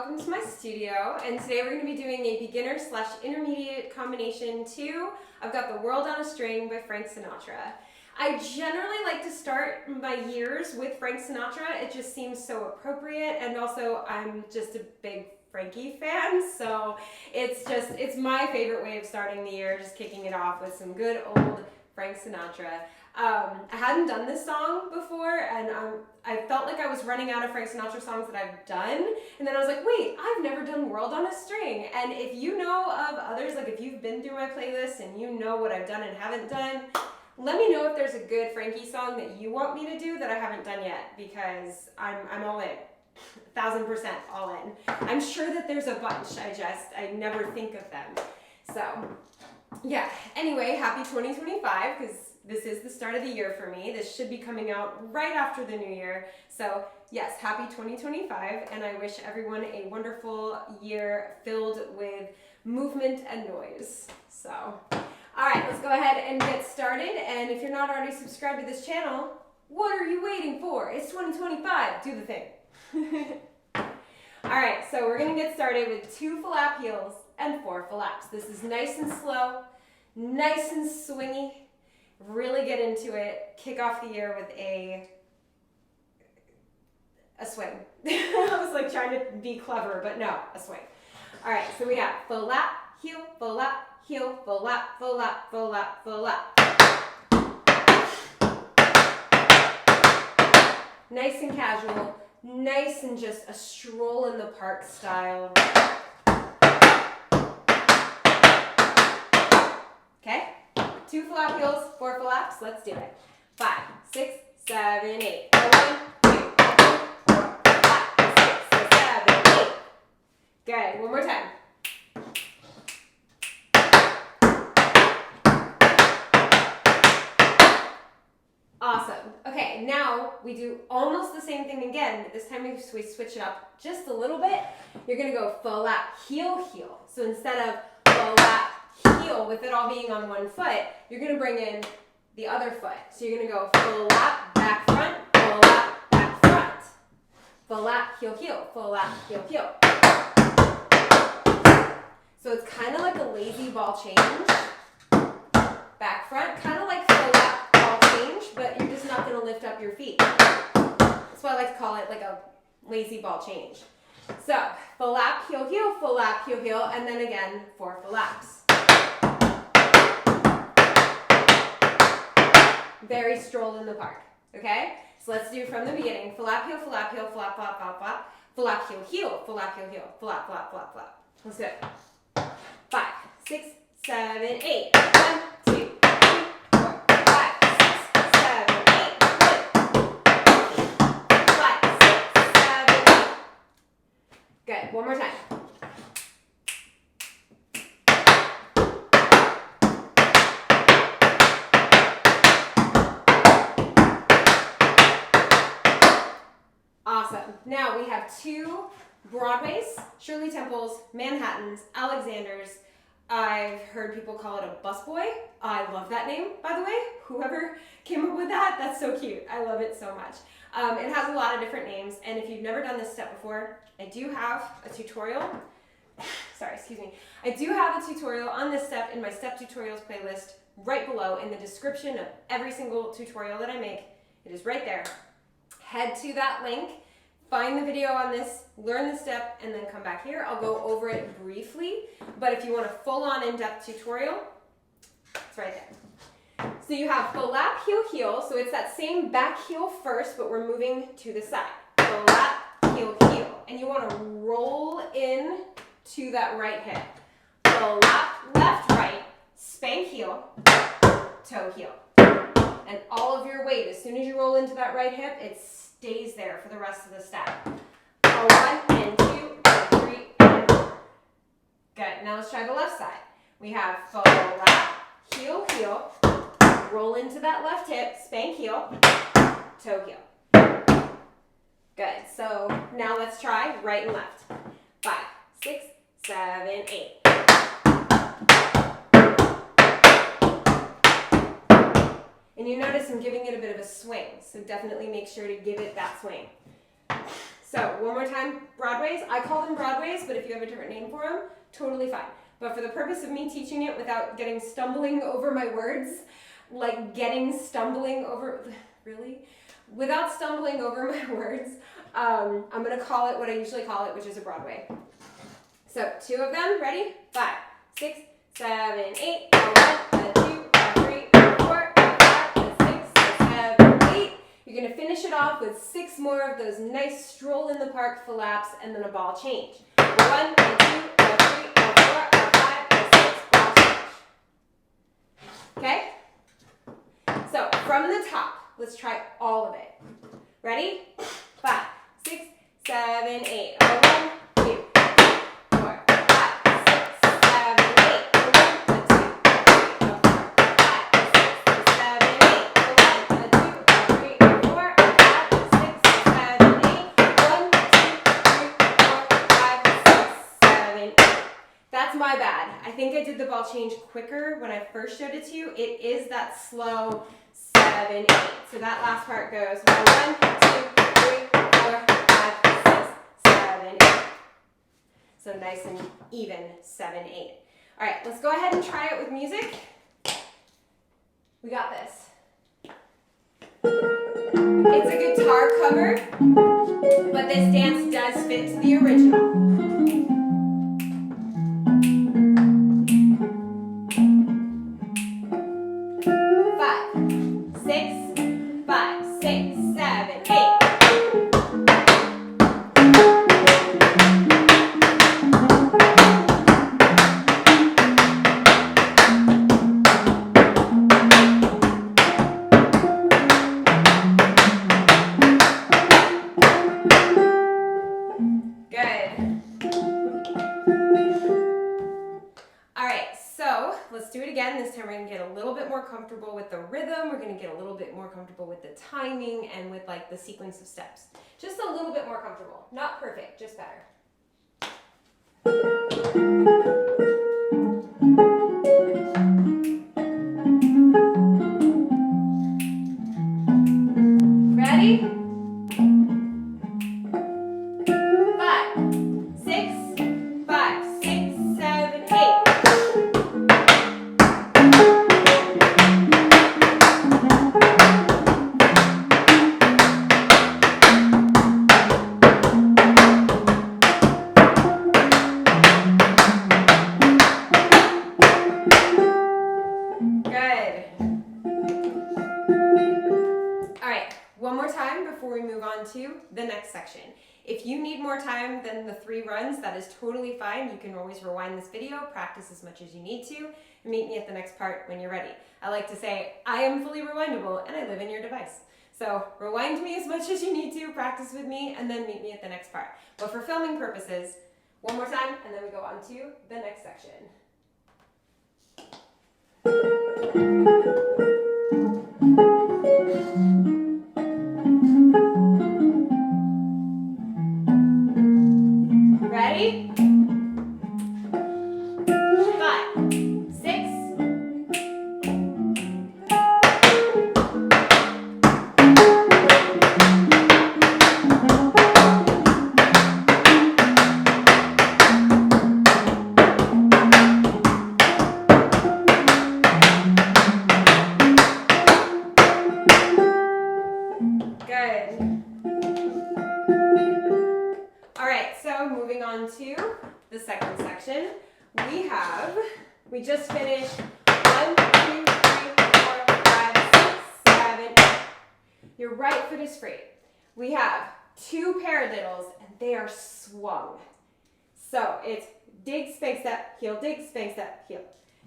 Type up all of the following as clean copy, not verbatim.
welcome to my studio, and today we're going to be doing a beginner/intermediate combination to I've Got the World on a String by Frank Sinatra. I generally like to start my years with Frank Sinatra. It just seems so appropriate, and also I'm just a big Frankie fan, so it's my favorite way of starting the year, just kicking it off with some good old Frank Sinatra. I hadn't done this song before, and I felt like I was running out of Frank Sinatra songs that I've done, and then I was like, wait, I've never done World on a String. And if you know of others, like if you've been through my playlist and you know what I've done and haven't done, let me know if there's a good Frankie song that you want me to do that I haven't done yet, because I'm all in. 1000% all in. I'm sure that there's a bunch, I never think of them. So, yeah. Anyway, happy 2025, because this is the start of the year for me. This should be coming out right after the new year. So, yes, happy 2025, and I wish everyone a wonderful year filled with movement and noise. So, all right, let's go ahead and get started. And if you're not already subscribed to this channel, what are you waiting for? It's 2025. Do the thing. All right, so we're going to get started with 2 flap heels and 4 flaps. This is nice and slow, nice and swingy. Really get into it. Kick off the year with a swing. I was like trying to be clever, but no, a swing. All right, so we have flap, heel, flap, heel, flap, flap, flap, flap. Nice and casual. Nice and just a stroll in the park style. Okay? 2 flap heels, 4 flaps. Let's do it. 5, 6, 7, 8. 1, 2, 3, 4, 5, 6, 7, 8. Good. One more time. Awesome. Okay, now we do almost the same thing again, but this time we switch it up just a little bit. You're going to go flap, heel, heel. So instead of flap, heel with it all being on one foot, you're going to bring in the other foot. So you're going to go flap, back, front, flap, back, front. Flap, heel, heel, flap, heel, heel. So it's kind of like a lazy ball change. Back, front, kind of like flap, ball change, but you're just not going to lift up your feet. That's why I like to call it like a lazy ball change. So, flap, heel, heel, flap, heel, heel, and then again, 4 flaps. Very stroll in the park, okay? So let's do from the beginning. Flap, heel, flap, heel, flap, flap, flap, flap. Flap, heel, heel, flap, heel, heel, flap, flap, flap, flap. Let's do it. 5, 6, 7, 8. 1, 2, 3, 4, 5, 6, 7, 8. Good. 5, 6, 7, 8. Good. One more time. Awesome. Now we have 2 Broadways, Shirley Temples, Manhattans, Alexanders. I've heard people call it a busboy. I love that name, by the way. Whoever came up with that, that's so cute. I love it so much. It has a lot of different names, and if you've never done this step before, I do have a tutorial. Sorry, excuse me. I do have a tutorial on this step in my step tutorials playlist right below in the description of every single tutorial that I make. It is right there. Head to that link, find the video on this, learn the step, and then come back here. I'll go over it briefly, but if you want a full-on in-depth tutorial, it's right there. So you have flap, heel, heel. So it's that same back heel first, but we're moving to the side. Flap, heel, heel. And you want to roll in to that right hip. Flap, left, right, spank heel, toe heel. And all of your weight, as soon as you roll into that right hip, it stays there for the rest of the step. 1 and 2 and 3 and 4. Good. Now let's try the left side. We have flap, heel, heel, roll into that left hip, spank heel, toe heel. Good. So now let's try right and left. 5, 6, 7, 8. And you notice I'm giving it a bit of a swing, so definitely make sure to give it that swing. So one more time, Broadways. I call them Broadways, but if you have a different name for them, totally fine. But for the purpose of me teaching it without stumbling over my words, like stumbling over my words, I'm going to call it what I usually call it, which is a Broadway. So 2 of them, ready? 5, 6, 7, 8, a 1, a 2, a 3, a 4, a 5, a 6, a 7, 8. You're going to finish it off with 6 more of those nice stroll in the park flaps and then a ball change. A 1, a 2, a 3, a 4, a 5, a 6, ball change. Okay? So from the top, let's try all of it. Ready? 5, 6, 7, 8. A 1, 2, 3, 4, 5, 6, 7, 8. A 1, a 2, a 3, a 4, a 5, a 6, a 7, 8. A 1, a 2, a 3, a 4, a 5, a 6, a 7, 8. 1, 2, 3, 4, 5, 6, 7, 8. That's my bad. I think I did the ball change quicker when I first showed it to you. It is that slow 7, 8. So that last part goes 1, 2, 3, 4, 5, 6, 7, 8. So nice and even 7, 8. All right, let's go ahead and try it with music. We got this. It's a guitar cover, but this dance does fit to the original. 5, 6, 5, 6, 7, 8. Good. All right, so let's do it again. This time we're going to get a little bit more comfortable with the rhythm. We're going to get a little bit more comfortable with the timing and with like the sequence of steps. Just a little bit more comfortable. Not perfect, just better. Ready? 5, 6, 5, 6, 7, 8. Good. All right, one more time before we move on to the next section. If you need more time than the 3 runs, that is totally fine. You can always rewind this video, practice as much as you need to, and meet me at the next part when you're ready. I like to say, I am fully rewindable and I live in your device. So rewind me as much as you need to, practice with me, and then meet me at the next part. But for filming purposes, one more time, and then we go on to the next section. Ready? 5, 6. Good. All right, so moving on to the second section. We just finished 1, 2, 3, 4, 5, 6, 7, 8. Your right foot is free. We have 2 paradiddles and they are swung. So it's dig, spank, step, heel, dig, spank, step, heel.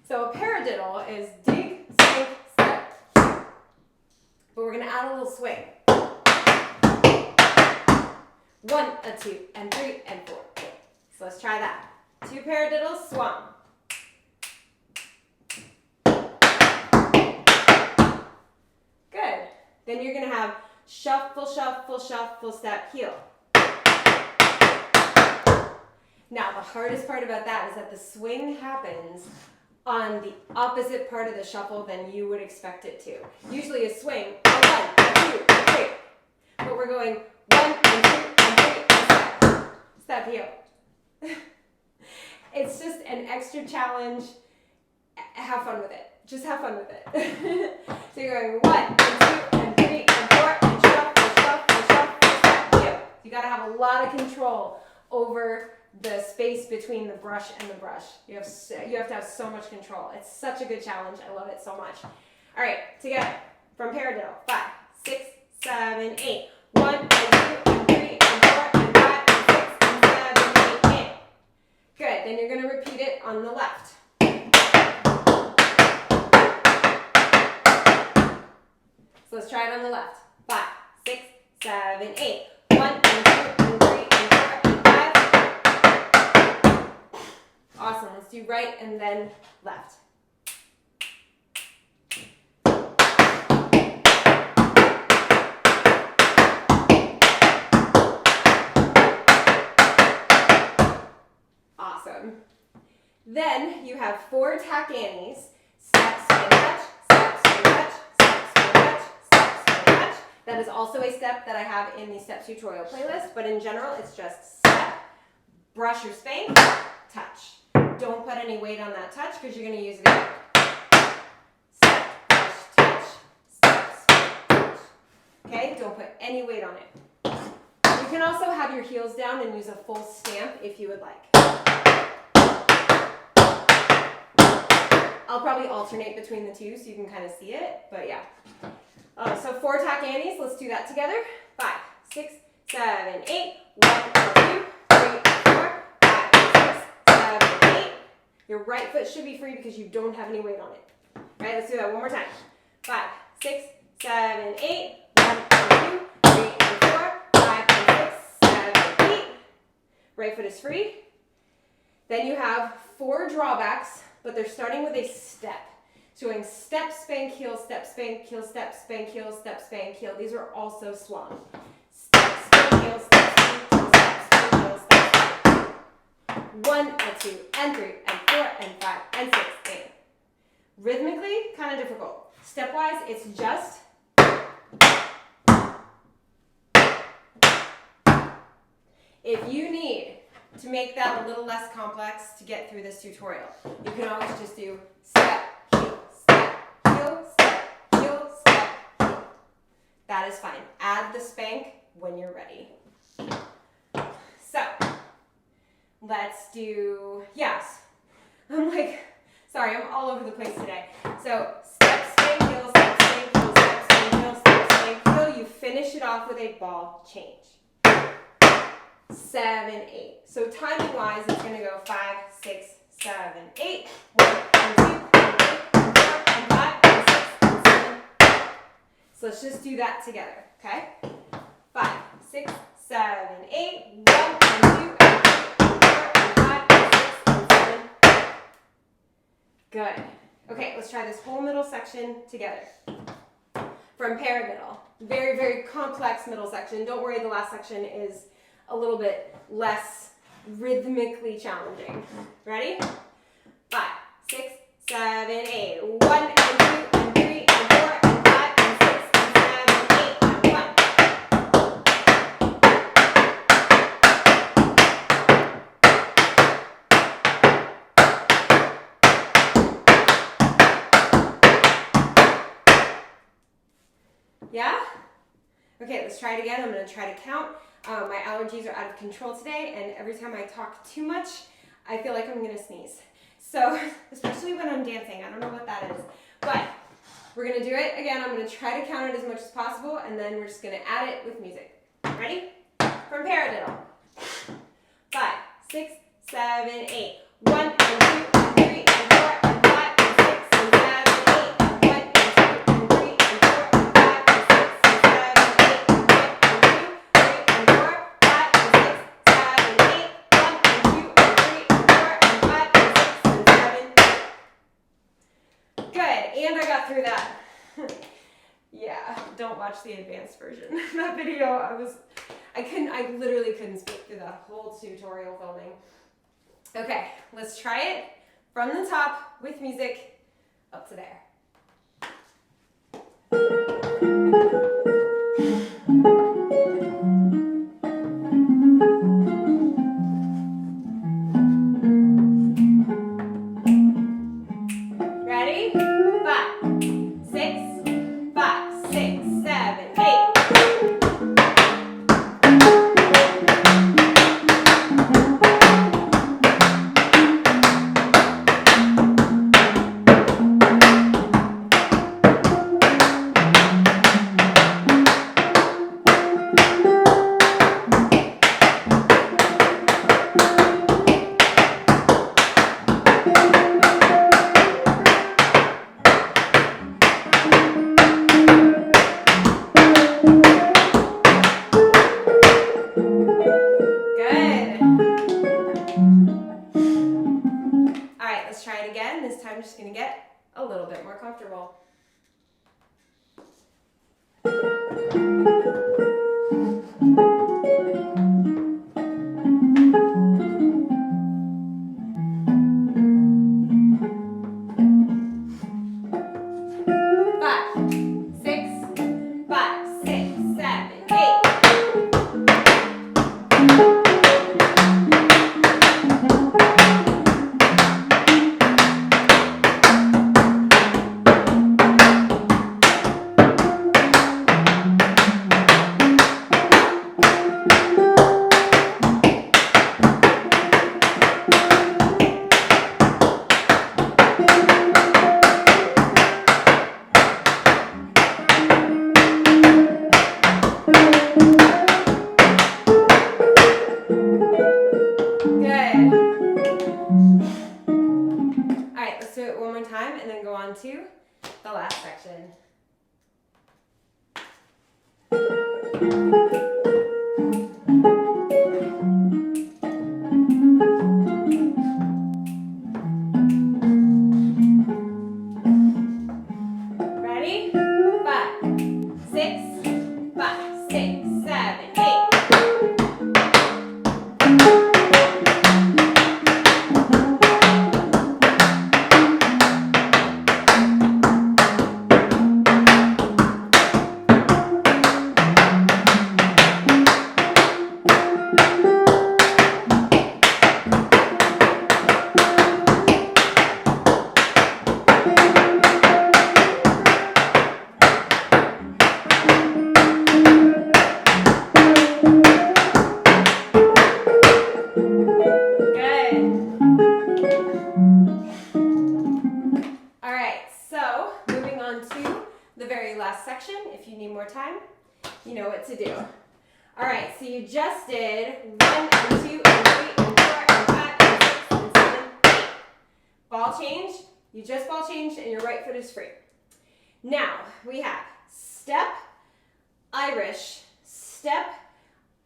So a paradiddle is dig, spank, step, heel. But we're gonna add a little swing. 1, a 2, and 3, and 4. So let's try that. 2 paradiddles, swung. Good. Then you're going to have shuffle, shuffle, shuffle, step, heel. Now, the hardest part about that is that the swing happens on the opposite part of the shuffle than you would expect it to. Usually a swing, a 1, a 2, a 3. But we're going 1, and 2, and 3, and step, heel. It's just an extra challenge. Have fun with it. Just have fun with it. So you're going 1 and 2 and 3 and 4 and shuffle, shuffle, shuffle, step, heel. You got to have a lot of control over the space between the brush and the brush. You have to have so much control. It's such a good challenge. I love it so much. All right, together from paradiddle. 5, 6, 7, 8. 1 and 2 and 3 and 4 and 5 and 6 and 7, 8, 8. Good. Then you're going to repeat it on the left. So let's try it on the left. 5, 6, 7, 8. 1 and 2 and 3 and 4 and 5. Awesome. Let's do right and then left. Awesome. Then you have 4 tack Annies. Step, spin, touch, step, spin, touch, step, spin, touch, step, spin, touch. That is also a step that I have in the step tutorial playlist, but in general, it's just step, brush or spank, touch. Don't put any weight on that touch because you're going to use it again. Step, brush, touch, step, spin, touch. Okay? Don't put any weight on it. You can also have your heels down and use a full stamp if you would like. I'll probably alternate between the two so you can kind of see it, but yeah. So 4 tack Annies, let's do that together. 5, 6, 7, 8. 1, 2, 3, 4, 5, 6, 7, 8. Your right foot should be free because you don't have any weight on it. All right, let's do that one more time. 5, 6, 7, 8. 1, 2, 3, and 4, 5, 6, 7, 8. Right foot is free. Then you have 4 drawbacks, but they're starting with a step. So going step, spank, heel, step, spank, heel, step, spank, heel, step, spank, heel. These are also swung. Step, spank, heel, step, spank, heel, step, spank, heel, step, spank. 1 and 2 and 3 and 4 and 5 and 6, 8. Rhythmically, kind of difficult. Stepwise, it's just if you need to make that a little less complex to get through this tutorial, you can always just do step, heel, step, heel, step, heel, step, heel. That is fine. Add the spank when you're ready. So, let's do, yes. Sorry, I'm all over the place today. So, step, spank, heel, step, spank, heel, step, spank, heel, step, spank, heel. You finish it off with a ball change. 7, 8. So timing wise, it's going to go 5, 6, 7, 8. 1 and 2 and 3 and 4 and 5 and 6 and 7. So let's just do that together, okay? 5, 6, 7, 8. 1 and 2 and 3 and 4 and 5 and 6 and 7. Good. Okay, let's try this whole middle section together. From paradiddle. Very, very complex middle section. Don't worry, the last section is a little bit less rhythmically challenging. Ready? 5, 6, 7, 8. 1 and 2 and 3 and 4 and 5 and 6 and 7, 8 and 1. Yeah? Okay, let's try it again. I'm going to try to count. My allergies are out of control today, and every time I talk too much, I feel like I'm going to sneeze. So, especially when I'm dancing, I don't know what that is. But we're going to do it again. I'm going to try to count it as much as possible, and then we're just going to add it with music. Ready? From paradiddle. 5, 6, 7, 8. 1 and 2 and 3 and 4 and 5 and 6 and 7, 8 and 1 and 2 and 3 and 4 and 5 and 6 and 7, 8 and 1 and 2, 3 and 4, 5 and 6, 7, 8, 1 and 2 and 3 and 4 and 5 and 6 and 7. Good, and I got through that. Yeah, don't watch the advanced version. That video, I literally couldn't speak through that whole tutorial filming. Okay, let's try it from the top with music up to there. just gonna get a little bit more comfortable. To the last section. Ready? 5, 6, 5, 6, 7, 8. Section. If you need more time, you know what to do. All right, so you just did 1 and 2 and 3 and 4 and 5 and 6 and 7, 8. Ball change. You just ball changed and your right foot is free. Now we have step, Irish, step,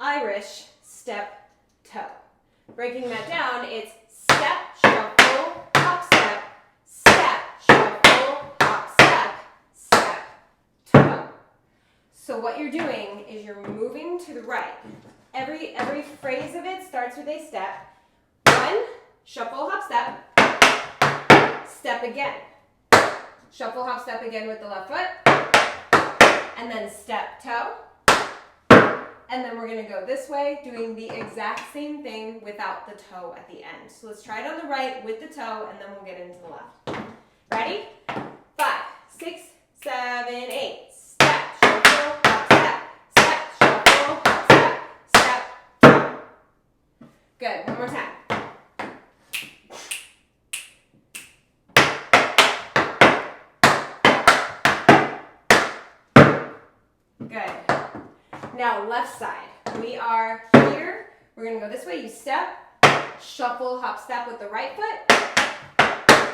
Irish, step, toe. Breaking that down, it's step, shuffle, hop, step, step, shuffle, hop, step, step, toe. So what you're doing is you're moving to the right. Every phrase of it starts with a step. 1, shuffle, hop, step, step again. Shuffle, hop, step again with the left foot, and then step, toe. And then we're going to go this way, doing the exact same thing without the toe at the end. So let's try it on the right with the toe, and then we'll get into the left. Ready? 5, 6, 7, 8. Step, shuffle, hop, step. Step, shuffle, hop, step. Step, toe. Good. One more time. Good. Now left side. We are here. We're going to go this way. You step, shuffle, hop, step with the right foot.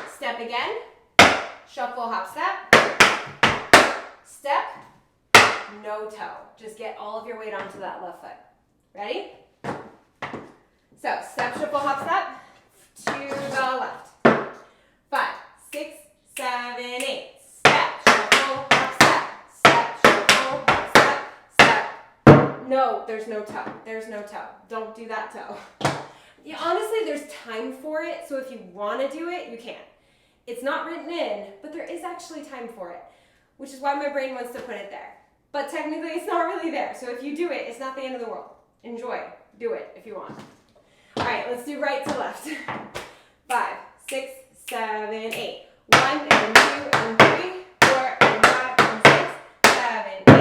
Step again. Shuffle, hop, step. Step. No toe. Just get all of your weight onto that left foot. Ready? So step, shuffle, hop, step to the left. 5, 6, 7, 8. Step, shuffle, hop, step. Step, shuffle, hop, step. Step. No, there's no toe. There's no toe. Don't do that toe. Yeah, honestly, there's time for it, so if you want to do it, you can. It's not written in, but there is actually time for it, which is why my brain wants to put it there. But technically, it's not really there, so if you do it, it's not the end of the world. Enjoy. Do it if you want. All right, let's do right to left. 5, 6, 7, 8. 1 and 2 and 3, 4 and 5 and 6, 7, 8.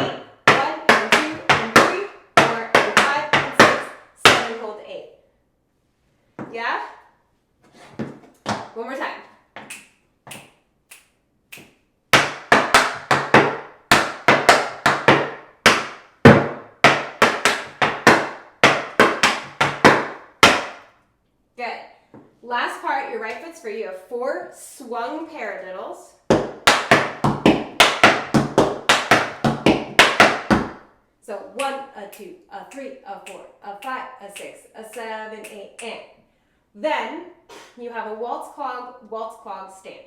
1 and 2 and 3, 4 and 5 and 6, 7, hold 8. Yeah? One more time. Good. Last part, your right foot's free. You have 4 swung paradiddles. So 1, a 2, a 3, a 4, a 5, a 6, a 7, 8, and. Then you have a waltz clog stamp.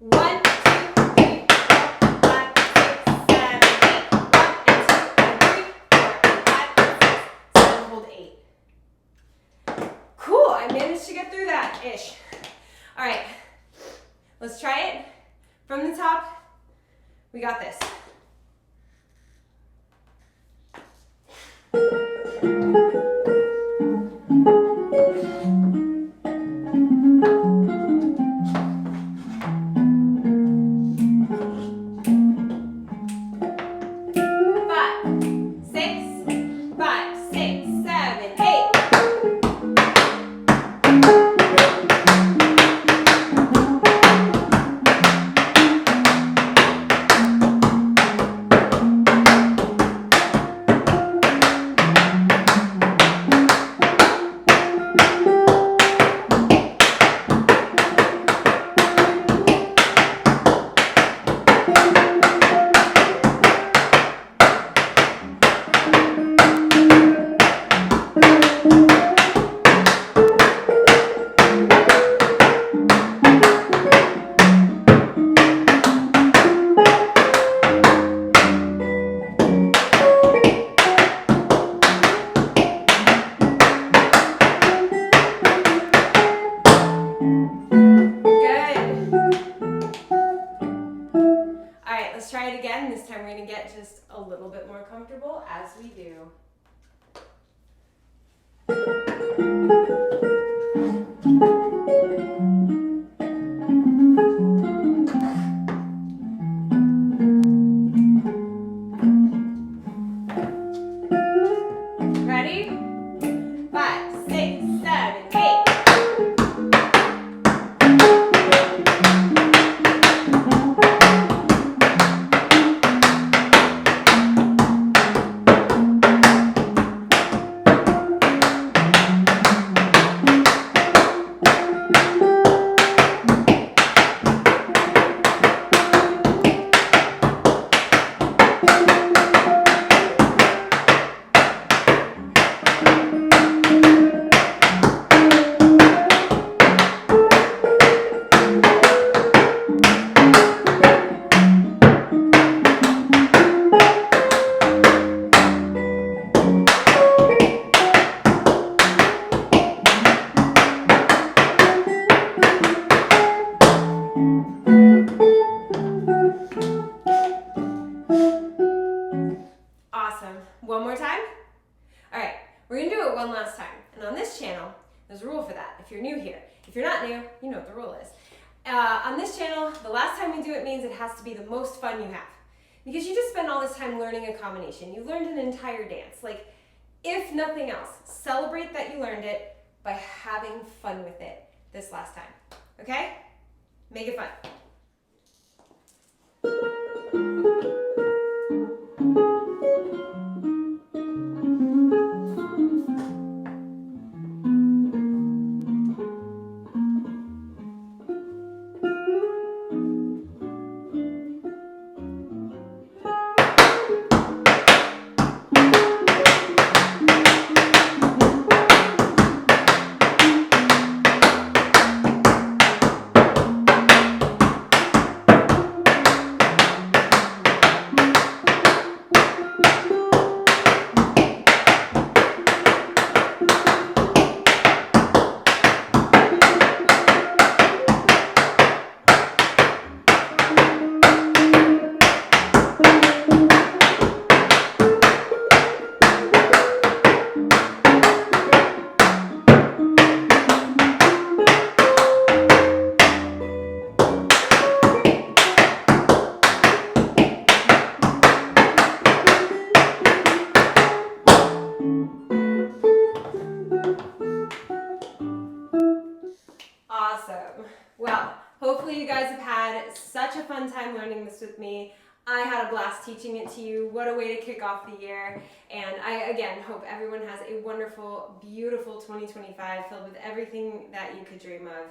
1, 2, 3, 4, 5, 6, 7, 8. 1 and 2 and 3, 4 and 5 and 6, 7, hold 8. Cool, I managed to get through that ish. All right, let's try it from the top. We got this. Try it again. This time we're going to get just a little bit more comfortable as we do. Ready? 5, 6, 7, 8. do it means it has to be the most fun you have. Because you just spent all this time learning a combination. You learned an entire dance. Like, if nothing else, celebrate that you learned it by having fun with it this last time. Okay? Make it fun. Awesome. Well, hopefully you guys have had such a fun time learning this with me. I had a blast teaching it to you. What a way to kick off the year. And I, again, hope everyone has a wonderful, beautiful 2025 filled with everything that you could dream of.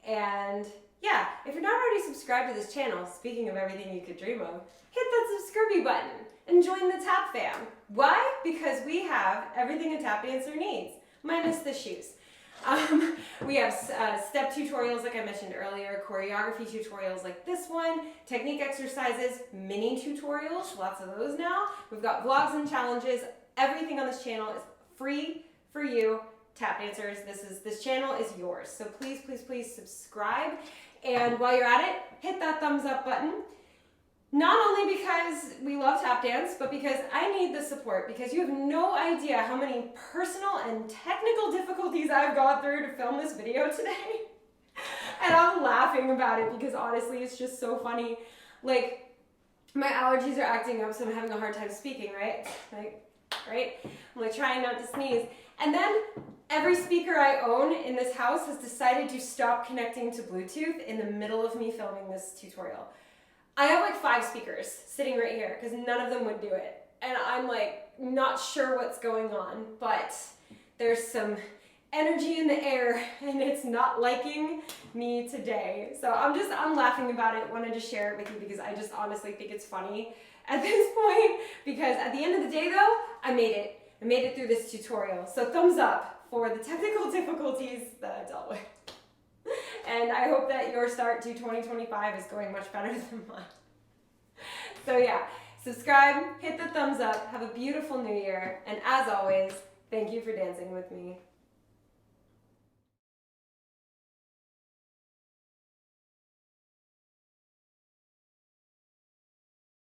And yeah, if you're not already subscribed to this channel, speaking of everything you could dream of, hit that subscribe button and join the tap fam. Why? Because we have everything a tap dancer needs, minus the shoes. We have step tutorials like I mentioned earlier, choreography tutorials like this one, technique exercises, mini tutorials, lots of those now. We've got vlogs and challenges. Everything on this channel is free for you, tap dancers. This channel is yours. So please, please, please subscribe. And while you're at it, hit that thumbs up button. Not only because we love tap dance, but because I need the support, because you have no idea how many personal and technical difficulties I've gone through to film this video today. And I'm laughing about it because honestly, it's just so funny. Like, my allergies are acting up, so I'm having a hard time speaking, right? Right? I'm like trying not to sneeze. And then every speaker I own in this house has decided to stop connecting to Bluetooth in the middle of me filming this tutorial. I have like 5 speakers sitting right here because none of them would do it. And I'm like not sure what's going on, but there's some energy in the air and it's not liking me today. So I'm laughing about it, wanted to share it with you because I just honestly think it's funny at this point, because at the end of the day though, I made it. I made it through this tutorial. So thumbs up for the technical difficulties that I dealt with. And I hope that your start to 2025 is going much better than mine. So yeah, subscribe, hit the thumbs up, have a beautiful new year, and as always, thank you for dancing with me.